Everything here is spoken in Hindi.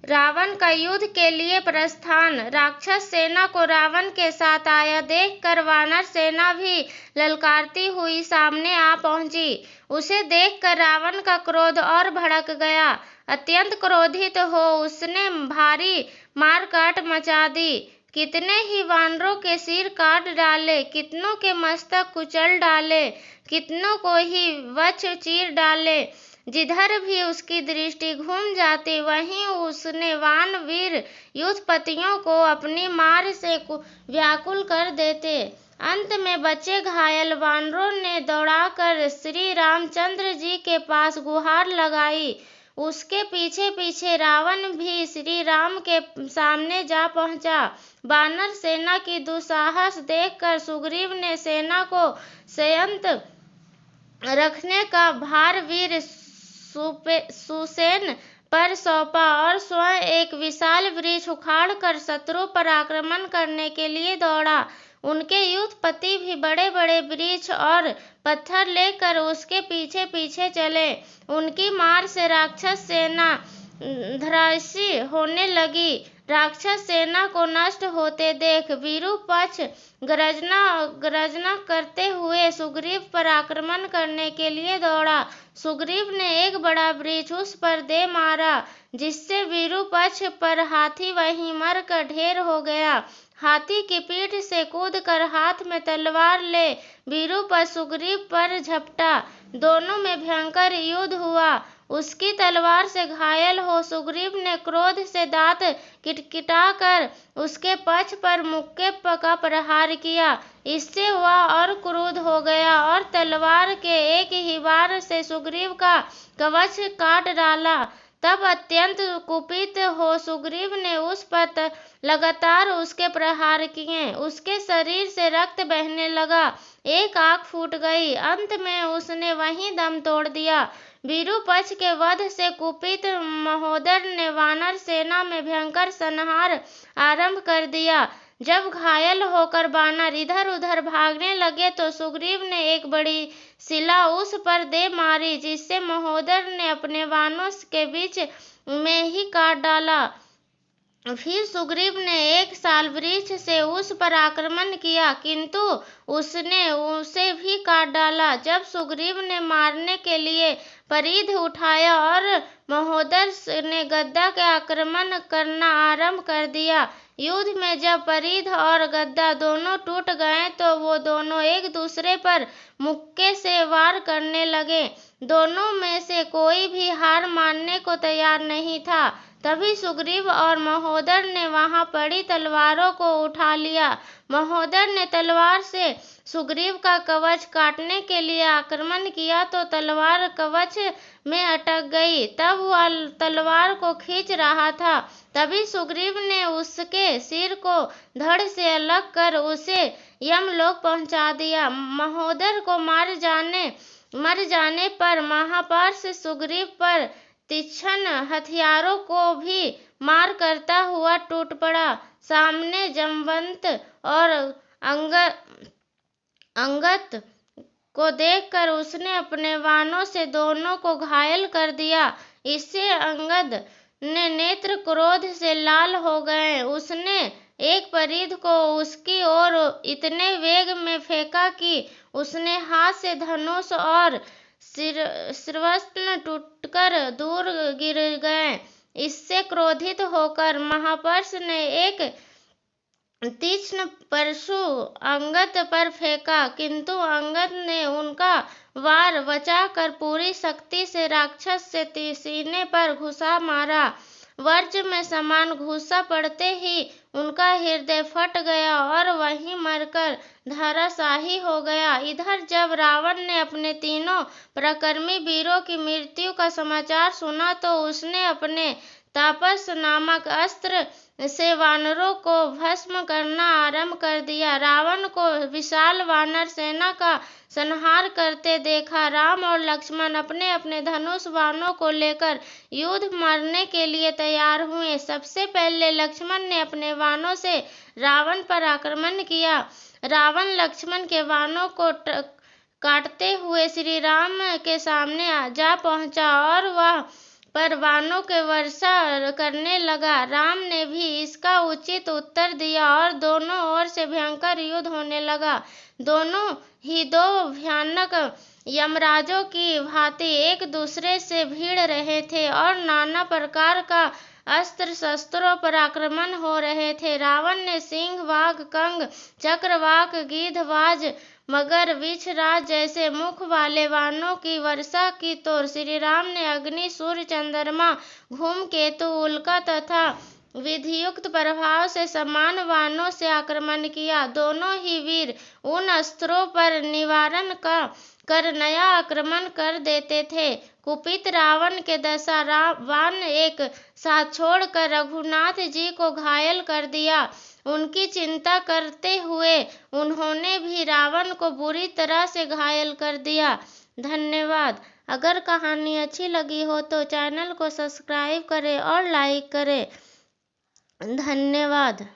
रावण का युद्ध के लिए प्रस्थान। राक्षस सेना को रावण के साथ आया देखकर वानर सेना भी ललकारती हुई सामने आ पहुंची। उसे देखकर रावण का क्रोध और भड़क गया। अत्यंत क्रोधित हो उसने भारी मारकाट मचा दी। कितने ही वानरों के सिर काट डाले, कितनों के मस्तक कुचल डाले, कितनों को ही वक्ष चीर डाले। जिधर भी उसकी दृष्टि घूम जाती वहीं उसने वान वीर युद्धपतियों को अपनी मार से व्याकुल कर देते। अंत में बचे घायल वानरों ने दौड़ाकर श्री रामचंद्र जी के पास गुहार लगाई। उसके पीछे पीछे रावण भी श्री राम के सामने जा पहुंचा। वानर सेना की दुस्साहस देखकर सुग्रीव ने सेना को संयत रखने का भार वीर सुसेन पर सौंपा और स्वयं एक विशाल वृक्ष उखाड़कर शत्रु पर आक्रमण करने के लिए दौड़ा। उनके युद्धपति भी बड़े बड़े वृक्ष और पत्थर लेकर उसके पीछे पीछे चले। उनकी मार से राक्षस सेना धराशायी होने लगी। राक्षस सेना को नष्ट होते देख विरूपाक्ष गर्जना करते हुए सुग्रीव पर आक्रमण करने के लिए दौड़ा। सुग्रीव ने एक बड़ा वृक्ष उस पर दे मारा, जिससे विरूपाक्ष पर हाथी वहीं मरकर ढेर हो गया। हाथी की पीठ से कूदकर हाथ में तलवार ले विरूपाक्ष सुग्रीव पर झपटा। दोनों में भयंकर युद्ध हुआ। उसकी तलवार से घायल हो सुग्रीव ने क्रोध से दांत किटकिटाकर उसके पक्ष पर मुक्के का प्रहार किया। इससे वह और क्रुद्ध हो गया और तलवार के एक ही वार से सुग्रीव का कवच काट डाला। तब अत्यंत कुपित हो सुग्रीव ने उस पर लगातार उसके प्रहार किए। उसके शरीर से रक्त बहने लगा, एक आंख फूट गई। अंत में उसने वहीं दम तोड़ दिया। विरूपाक्ष के वध से कुपित महोदर ने वानर सेना में भयंकर संहार आरंभ कर दिया। जब घायल होकर वानर इधर उधर भागने लगे तो सुग्रीव ने एक बड़ी शिला उस पर दे मारी, जिससे महोदर ने अपने बाणों के बीच में ही काट डाला। फिर सुग्रीव ने एक साल वृक्ष से उस पर आक्रमण किया, किंतु उसने उसे भी काट डाला। जब सुग्रीव ने मारने के लिए परिध उठाया और महोदर ने गदा के आक्रमण करना आरंभ कर दिया। युद्ध में जब परिध और गदा दोनों टूट गए तो वो दोनों एक दूसरे पर मुक्के से वार करने लगे। दोनों में से कोई भी हार मानने को तैयार नहीं था। तभी सुग्रीव और महोदर ने वहां पड़ी तलवारों को उठा लिया। महोदर ने तलवार से सुग्रीव का कवच काटने के लिए आक्रमण किया तो तलवार कवच में अटक गई। तब वह तलवार को खींच रहा था, तभी सुग्रीव ने उसके सिर को धड़ से अलग कर उसे यमलोक पहुंचा दिया। महोदर को मर जाने पर महापार्श सुग्रीव पर तीक्ष्ण हथियारों को भी मार करता हुआ टूट पड़ा। सामने जामवंत और अंगद को देखकर उसने अपने बाणों से दोनों को घायल कर दिया। इससे अंगद ने नेत्र क्रोध से लाल हो गए। उसने एक परिध को उसकी ओर इतने वेग में फेंका कि उसने हाथ से धनुष और शिरस्त्र टूटकर दूर गिर गए। इससे क्रोधित होकर महापर्ष ने एक तीक्ष्ण परशु अंगद पर फेंका, किंतु अंगद ने उनका वार बचाकर पूरी शक्ति से राक्षस से सीने पर घुसा मारा। वज्र में समान घूसा पड़ते ही उनका हृदय फट गया और वहीं मरकर धराशायी हो गया। इधर जब रावण ने अपने तीनों पराक्रमी वीरों की मृत्यु का समाचार सुना तो उसने अपने तापस नामक अस्त्र से वानरों को भस्म करना आरंभ कर दिया। रावण को विशाल वानर सेना का संहार करते देखा। राम और लक्ष्मण अपने अपने धनुष बाणों को लेकर युद्ध मारने के लिए तैयार हुए। सबसे पहले लक्ष्मण ने अपने बाणों से रावण पर आक्रमण किया। रावण लक्ष्मण के बाणों को काटते हुए श्री राम के सामने जा पहुंचा और वह पर बाणों के वर्षा करने लगा। राम ने भी इसका उचित उत्तर दिया और दोनों ओर से भयंकर युद्ध होने लगा। दोनों ही दो भयानक यमराजों की भांति एक दूसरे से भिड़ रहे थे और नाना प्रकार का अस्त्र शस्त्रों पर आक्रमण हो रहे थे। रावण ने सिंह, वाघ, कंग, चक्रवाक, गिद्धबाज, मगर, विषराज जैसे मुख वाले बाणों की वर्षा की तो श्री राम ने अग्नि, सूर्य, चंद्रमा, धूमकेतु, उल्का तथा विधियुक्त प्रभाव से समान बाणों से आक्रमण किया। दोनों ही वीर उन अस्त्रों पर निवारण कर नया आक्रमण कर देते थे। कुपित रावण के दशा बाण एक साथ छोड़कर रघुनाथ जी को घायल कर दिया। उनकी चिंता करते हुए उन्होंने भी रावण को बुरी तरह से घायल कर दिया। धन्यवाद। अगर कहानी अच्छी लगी हो तो चैनल को सब्सक्राइब करें और लाइक करें। धन्यवाद।